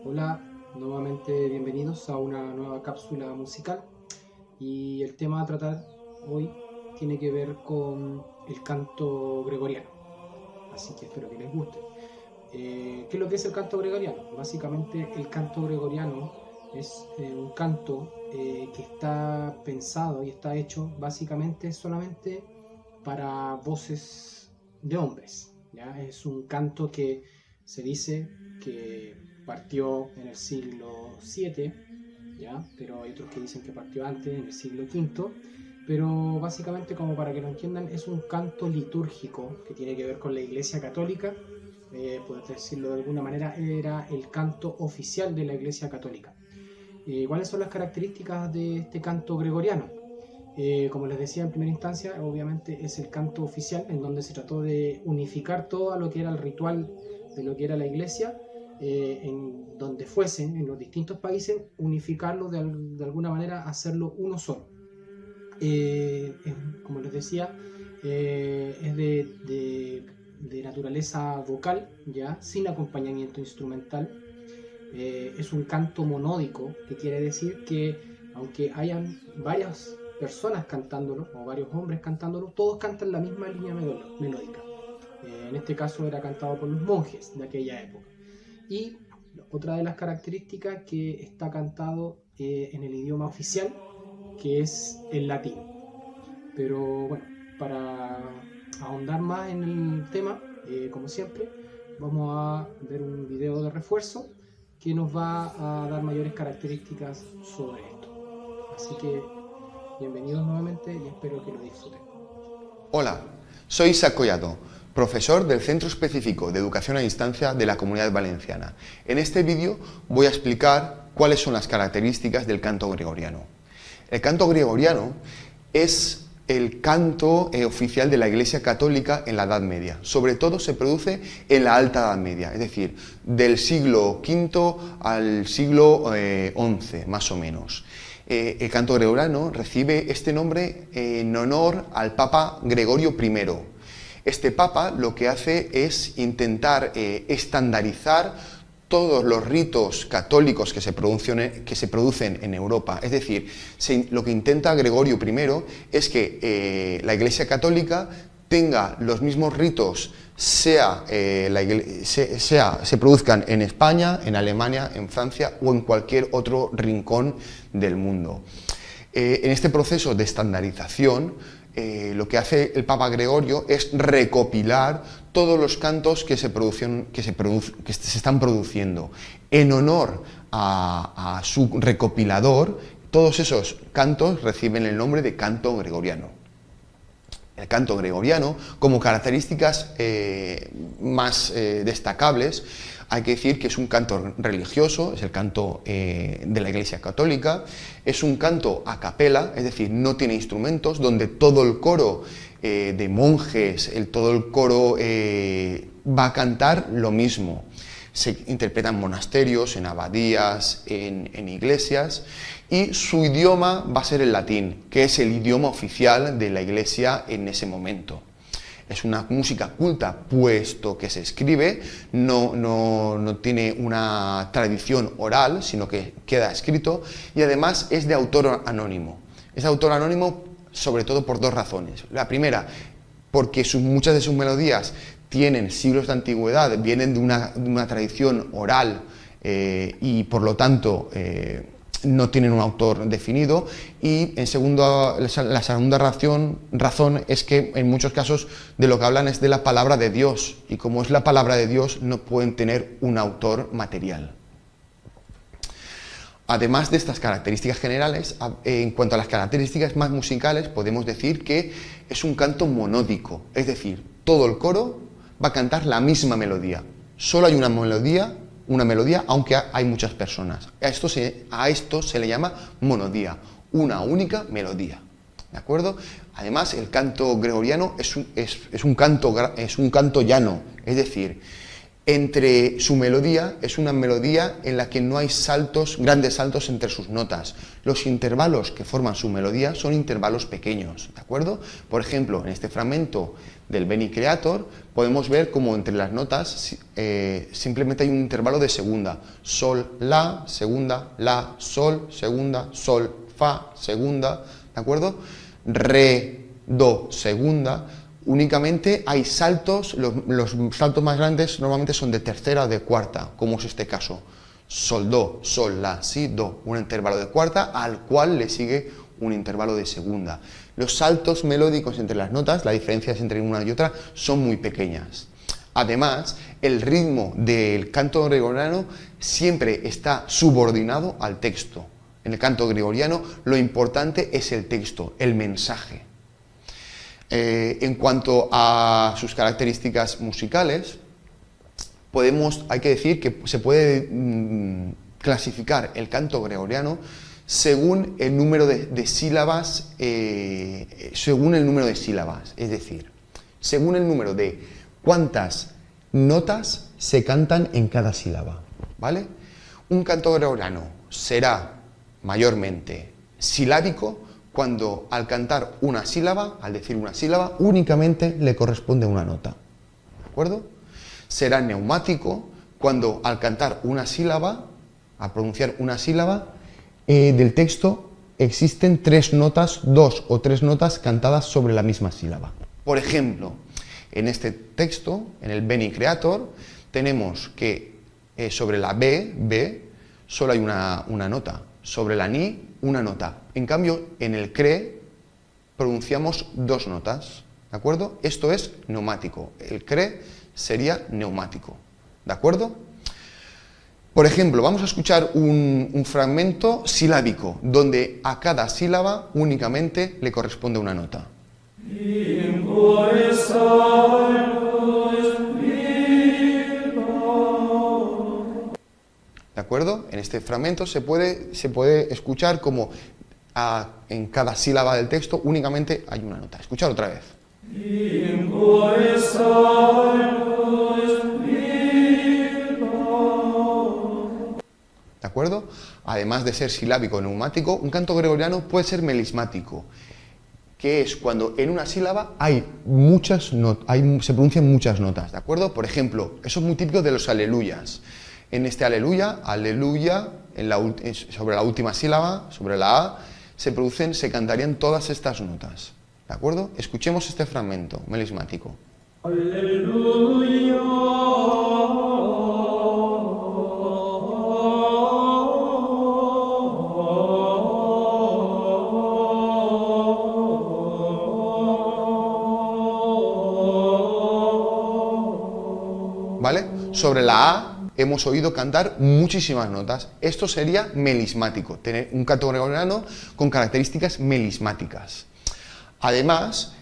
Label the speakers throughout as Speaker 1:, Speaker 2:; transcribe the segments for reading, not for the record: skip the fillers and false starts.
Speaker 1: Hola, nuevamente bienvenidos a una nueva cápsula musical y el tema a tratar hoy tiene que ver con el canto gregoriano, así que espero que les guste. ¿Qué es lo que es el canto gregoriano? Básicamente el canto gregoriano es un canto que está pensado y está hecho básicamente solamente para voces de hombres, ¿ya? Es un canto que se dice que partió en el siglo VII, ¿ya? Pero hay otros que dicen que partió antes, en el siglo V. Pero básicamente, como para que lo entiendan, es un canto litúrgico que tiene que ver con la Iglesia Católica. Por decirlo de alguna manera, era el canto oficial de la Iglesia Católica. ¿Cuáles son las características de este canto gregoriano? Como les decía en primera instancia, obviamente es el canto oficial en donde se trató de unificar todo lo que era el ritual de lo que era la iglesia, en donde fuesen, en los distintos países, unificarlo de alguna manera, hacerlo uno solo. Como les decía, es de naturaleza vocal, ya sin acompañamiento instrumental. Es un canto monódico, que quiere decir que aunque hayan varias personas cantándolo o varios hombres cantándolo, todos cantan la misma línea melódica. En este caso era cantado por los monjes de aquella época. Y otra de las características que está cantado en el idioma oficial, que es el latín. Pero bueno, para ahondar más en el tema, como siempre, vamos a ver un video de refuerzo que nos va a dar mayores características sobre esto. Así que bienvenidos nuevamente y espero que lo disfruten.
Speaker 2: Hola, soy Isaac Collado, profesor del Centro Específico de Educación a Distancia de la Comunidad Valenciana. En este vídeo voy a explicar cuáles son las características del canto gregoriano. El canto gregoriano es el canto oficial de la Iglesia Católica en la Edad Media. Sobre todo se produce en la Alta Edad Media, es decir, del siglo V al siglo XI, más o menos. El canto gregoriano recibe este nombre en honor al Papa Gregorio I. Este Papa lo que hace es intentar estandarizar todos los ritos católicos que se producen en Europa. Es decir, lo que intenta Gregorio I es que la Iglesia Católica tenga los mismos ritos, se produzcan en España, en Alemania, en Francia o en cualquier otro rincón del mundo. En este proceso de estandarización, lo que hace el Papa Gregorio es recopilar todos los cantos que se están produciendo. En honor a su recopilador, todos esos cantos reciben el nombre de canto gregoriano. El canto gregoriano, como características más destacables, hay que decir que es un canto religioso, es el canto de la Iglesia Católica, es un canto a capela, es decir, no tiene instrumentos, donde todo el coro de monjes, todo el coro va a cantar lo mismo. Se interpreta en monasterios, en abadías, en iglesias, y su idioma va a ser el latín, que es el idioma oficial de la Iglesia en ese momento. Es una música culta, puesto que se escribe, no tiene una tradición oral, sino que queda escrito, y además es de autor anónimo. Es de autor anónimo sobre todo por dos razones. La primera, porque muchas de sus melodías tienen siglos de antigüedad, vienen de una tradición oral y por lo tanto no tienen un autor definido, y la segunda razón es que en muchos casos de lo que hablan es de la palabra de Dios, y como es la palabra de Dios no pueden tener un autor material. Además de estas características generales, en cuanto a las características más musicales, podemos decir que es un canto monódico, es decir, todo el coro va a cantar la misma melodía. Solo hay una melodía, aunque hay muchas personas. A esto se le llama monodía, una única melodía. ¿De acuerdo? Además, el canto gregoriano es un canto llano, es decir, entre su melodía, es una melodía en la que no hay saltos, grandes saltos entre sus notas. Los intervalos que forman su melodía son intervalos pequeños, ¿de acuerdo? Por ejemplo, en este fragmento del Beni Creator podemos ver como entre las notas simplemente hay un intervalo de segunda. Sol, la, sol, segunda, sol, fa, segunda, ¿de acuerdo? Re, do, segunda. Únicamente hay saltos, los saltos más grandes normalmente son de tercera o de cuarta, como es este caso. Sol, do, sol, la, si, do, un intervalo de cuarta al cual le sigue un intervalo de segunda. Los saltos melódicos entre las notas, las diferencias entre una y otra, son muy pequeñas. Además, el ritmo del canto gregoriano siempre está subordinado al texto. En el canto gregoriano lo importante es el texto, el mensaje. En cuanto a sus características musicales, hay que decir que se puede clasificar el canto gregoriano según el número de sílabas, es decir, según el número de cuántas notas se cantan en cada sílaba, ¿vale? Un canto gregoriano será mayormente silábico cuando al cantar una sílaba, al decir una sílaba, únicamente le corresponde una nota, ¿de acuerdo? Será neumático cuando al cantar una sílaba, al pronunciar una sílaba, del texto existen dos o tres notas cantadas sobre la misma sílaba. Por ejemplo, en este texto, en el Beni Creator, tenemos que sobre la B, solo hay una nota, sobre la Ni, una nota. En cambio, en el Cre pronunciamos dos notas, ¿de acuerdo? Esto es neumático. El Cre sería neumático, ¿de acuerdo? Por ejemplo, vamos a escuchar un fragmento silábico, donde a cada sílaba únicamente le corresponde una nota. ¿De acuerdo? En este fragmento se puede escuchar como en cada sílaba del texto únicamente hay una nota. Escuchad otra vez. ¿De acuerdo? Además de ser silábico o neumático, un canto gregoriano puede ser melismático, que es cuando en una sílaba hay se pronuncian muchas notas, ¿de acuerdo? Por ejemplo, eso es muy típico de los aleluyas. En este aleluya, sobre la última sílaba, sobre la A, se cantarían todas estas notas, ¿de acuerdo? Escuchemos este fragmento melismático. Aleluya. ¿Vale? Sobre la A hemos oído cantar muchísimas notas. Esto sería melismático, tener un canto gregoriano con características melismáticas. Además,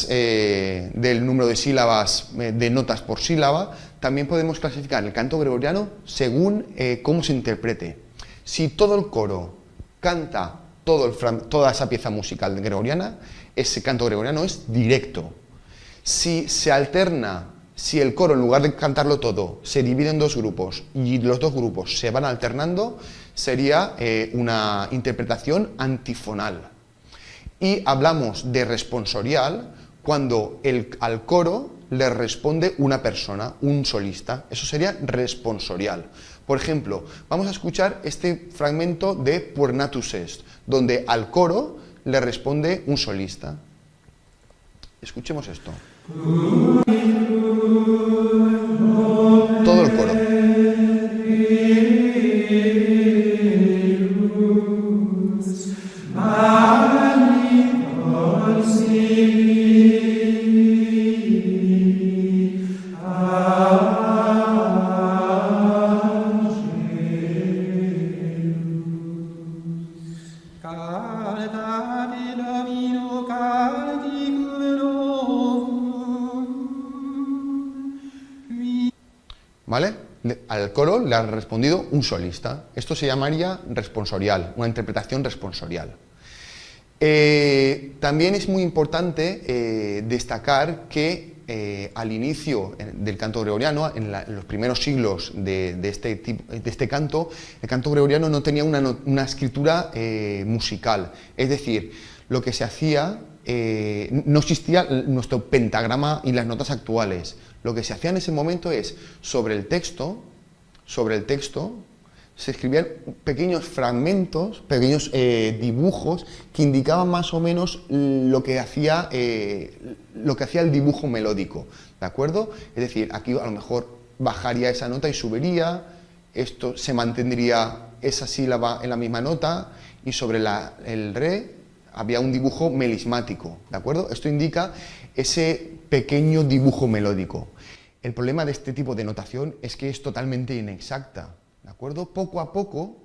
Speaker 2: del número de sílabas, de notas por sílaba, también podemos clasificar el canto gregoriano según cómo se interprete. Si todo el coro canta toda esa pieza musical gregoriana, ese canto gregoriano es directo. Si se alterna, si el coro en lugar de cantarlo todo se divide en dos grupos y los dos grupos se van alternando, sería una interpretación antifonal. Y hablamos de responsorial cuando al coro le responde una persona, un solista. Eso sería responsorial. Por ejemplo, vamos a escuchar este fragmento de Puernatus Est, donde al coro le responde un solista. Escuchemos esto. Todo el coro. ¿Vale? Al coro le ha respondido un solista. Esto se llamaría responsorial, una interpretación responsorial. También es muy importante destacar que al inicio del canto gregoriano, en los primeros siglos de este canto, el canto gregoriano no tenía una escritura musical. Es decir, lo que se hacía, no existía nuestro pentagrama y las notas actuales. Lo que se hacía en ese momento es, sobre el texto, se escribían pequeños fragmentos, pequeños dibujos que indicaban más o menos lo que hacía el dibujo melódico, ¿de acuerdo? Es decir, aquí a lo mejor bajaría esa nota y subiría, esto se mantendría esa sílaba en la misma nota y sobre el re había un dibujo melismático, ¿de acuerdo? Esto indica ese pequeño dibujo melódico. El problema de este tipo de notación es que es totalmente inexacta. ¿De acuerdo? Poco a poco,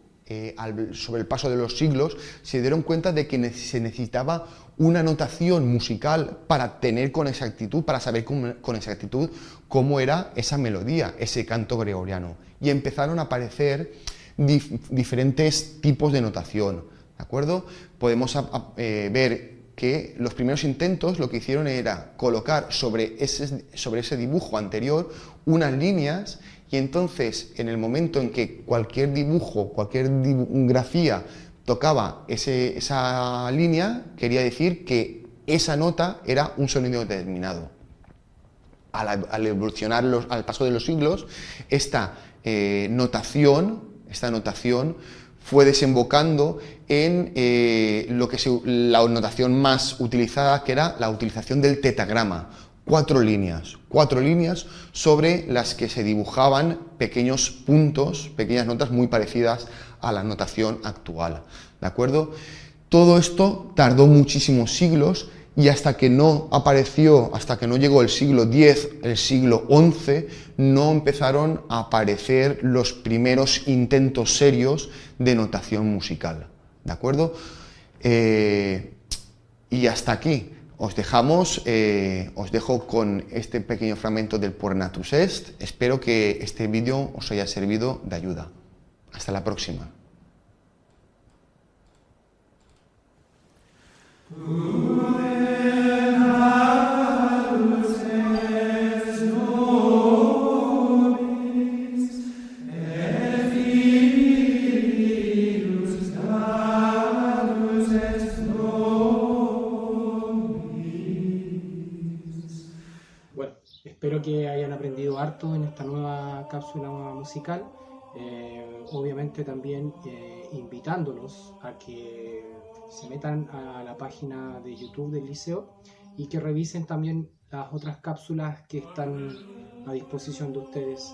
Speaker 2: sobre el paso de los siglos, se dieron cuenta de que se necesitaba una notación musical para tener con exactitud, para saber con exactitud cómo era esa melodía, ese canto gregoriano. Y empezaron a aparecer diferentes tipos de notación. ¿De acuerdo? Podemos ver que los primeros intentos lo que hicieron era colocar sobre ese dibujo anterior unas líneas. Y entonces, en el momento en que cualquier dibujo, cualquier grafía tocaba esa línea, quería decir que esa nota era un sonido determinado. Al evolucionar al paso de los siglos, esta notación fue desembocando en la notación más utilizada, que era la utilización del tetagrama. Cuatro líneas sobre las que se dibujaban pequeños puntos, pequeñas notas muy parecidas a la notación actual, ¿de acuerdo? Todo esto tardó muchísimos siglos y hasta que no llegó el siglo X, el siglo XI, no empezaron a aparecer los primeros intentos serios de notación musical, ¿de acuerdo? Y hasta aquí. Os dejo con este pequeño fragmento del Por Natus Est. Espero que este vídeo os haya servido de ayuda. Hasta la próxima.
Speaker 1: Espero que hayan aprendido harto en esta nueva cápsula musical. Obviamente también invitándolos a que se metan a la página de YouTube del liceo y que revisen también las otras cápsulas que están a disposición de ustedes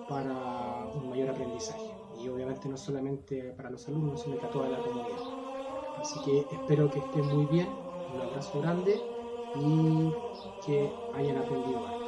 Speaker 1: para un mayor aprendizaje. Y obviamente no solamente para los alumnos, sino que a toda la comunidad. Así que espero que estén muy bien, un abrazo grande y que hayan aprendido algo.